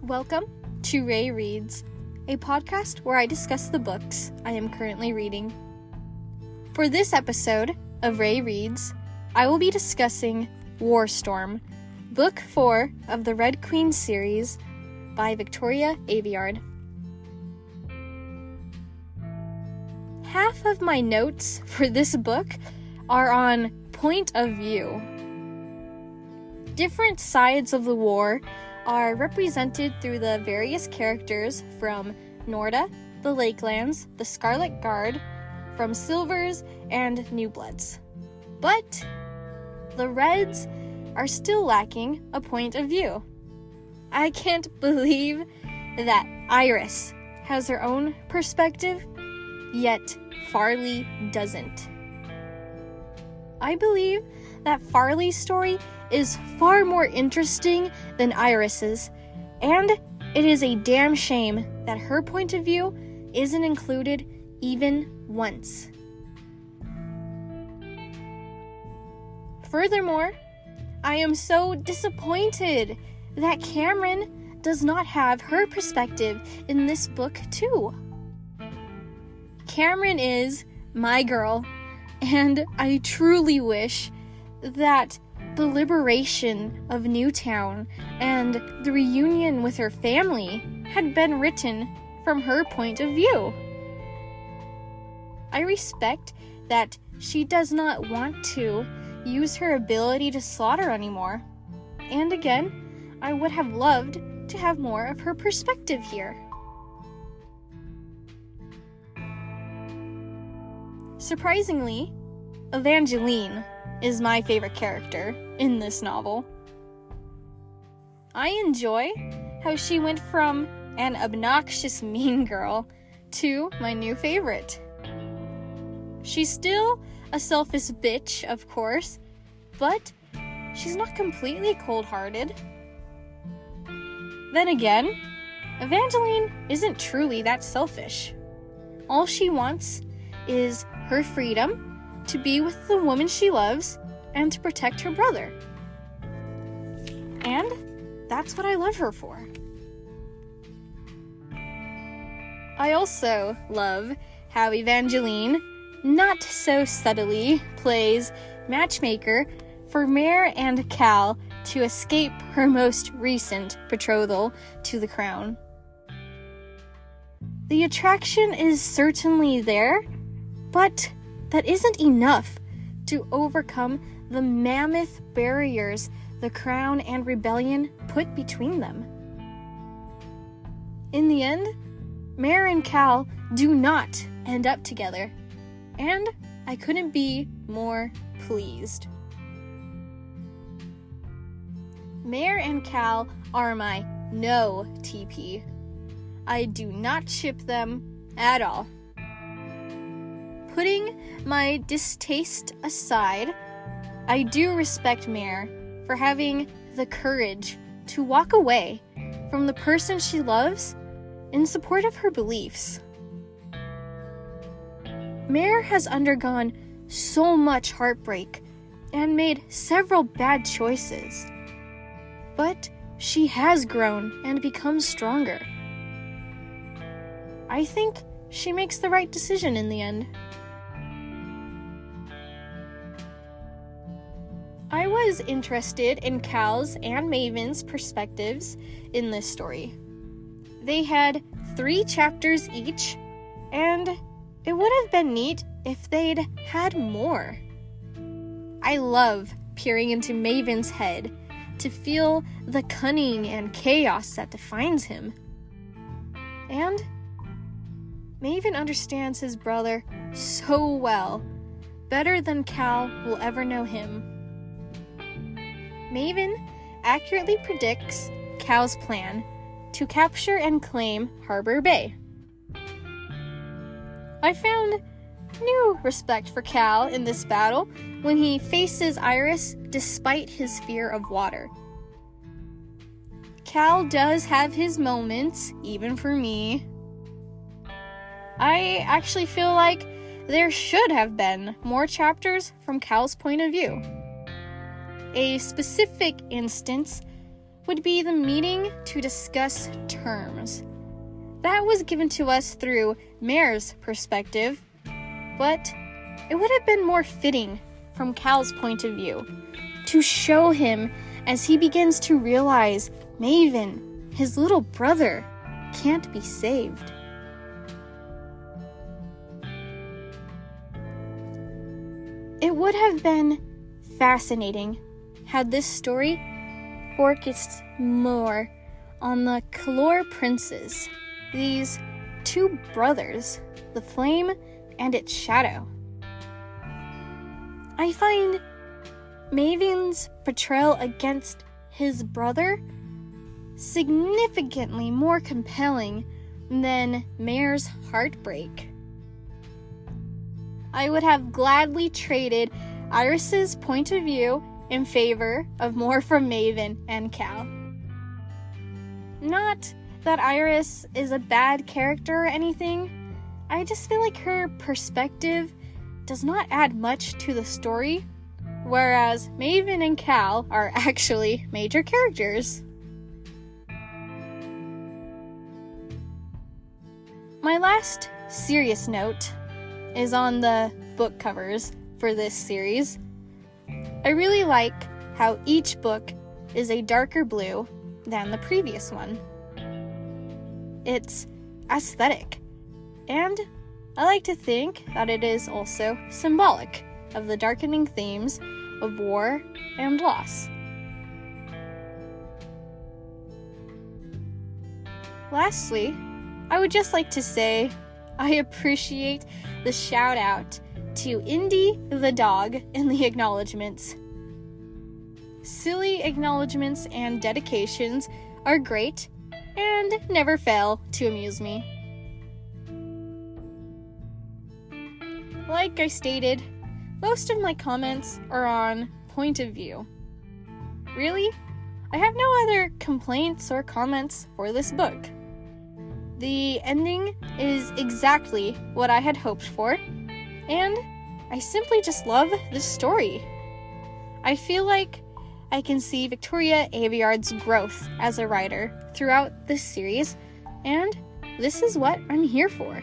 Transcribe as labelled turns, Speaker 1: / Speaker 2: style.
Speaker 1: Welcome to Ray Reads, a podcast where I discuss the books I am currently reading. For this episode of Ray Reads, I will be discussing Warstorm, Book 4 of the Red Queen series by Victoria Aveyard. Half of my notes for this book are on point of view. Different sides of the war are represented through the various characters from Norda, the Lakelands, the Scarlet Guard, from Silvers, and New Bloods. But the Reds are still lacking a point of view. I can't believe that Iris has her own perspective, yet Farley doesn't. I believe that Farley's story is far more interesting than Iris's, and it is a damn shame that her point of view isn't included even once. Furthermore, I am so disappointed that Cameron does not have her perspective in this book too. Cameron is my girl, and I truly wish that the liberation of Newtown and the reunion with her family had been written from her point of view. I respect that she does not want to use her ability to slaughter anymore. And again, I would have loved to have more of her perspective here. Surprisingly, Evangeline is my favorite character in this novel. I enjoy how she went from an obnoxious mean girl to my new favorite. She's still a selfish bitch, of course, but she's not completely cold-hearted. Then again, Evangeline isn't truly that selfish. All she wants is her freedom to be with the woman she loves and to protect her brother. And that's what I love her for. I also love how Evangeline, not so subtly, plays matchmaker for Mare and Cal to escape her most recent betrothal to the crown. The attraction is certainly there, but that isn't enough to overcome the mammoth barriers the crown and rebellion put between them. In the end, Mare and Cal do not end up together, and I couldn't be more pleased. Mare and Cal are my no TP. I do not ship them at all. Putting my distaste aside, I do respect Mare for having the courage to walk away from the person she loves in support of her beliefs. Mare has undergone so much heartbreak and made several bad choices, but she has grown and become stronger. I think she makes the right decision in the end. I was interested in Cal's and Maven's perspectives in this story. They had 3 chapters each, and it would have been neat if they'd had more. I love peering into Maven's head to feel the cunning and chaos that defines him. And Maven understands his brother so well, better than Cal will ever know him. Maven accurately predicts Cal's plan to capture and claim Harbor Bay. I found new respect for Cal in this battle when he faces Iris despite his fear of water. Cal does have his moments, even for me. I actually feel like there should have been more chapters from Cal's point of view. A specific instance would be the meeting to discuss terms. That was given to us through Mare's perspective, but it would have been more fitting from Cal's point of view to show him as he begins to realize Maven, his little brother, can't be saved. It would have been fascinating had this story focused more on the Kalor princes, these two brothers, the flame and its shadow. I find Maven's portrayal against his brother significantly more compelling than Mare's heartbreak. I would have gladly traded Iris's point of view in favor of more from Maven and Cal. Not that Iris is a bad character or anything, I just feel like her perspective does not add much to the story, whereas Maven and Cal are actually major characters. My last serious note is on the book covers for this series. I really like how each book is a darker blue than the previous one. It's aesthetic, and I like to think that it is also symbolic of the darkening themes of war and loss. Lastly, I would just like to say I appreciate the shout out to Indy the dog in the acknowledgements. Silly acknowledgements and dedications are great and never fail to amuse me. Like I stated, most of my comments are on point of view. Really, I have no other complaints or comments for this book. The ending is exactly what I had hoped for, and I simply just love this story. I feel like I can see Victoria Aveyard's growth as a writer throughout this series, and this is what I'm here for.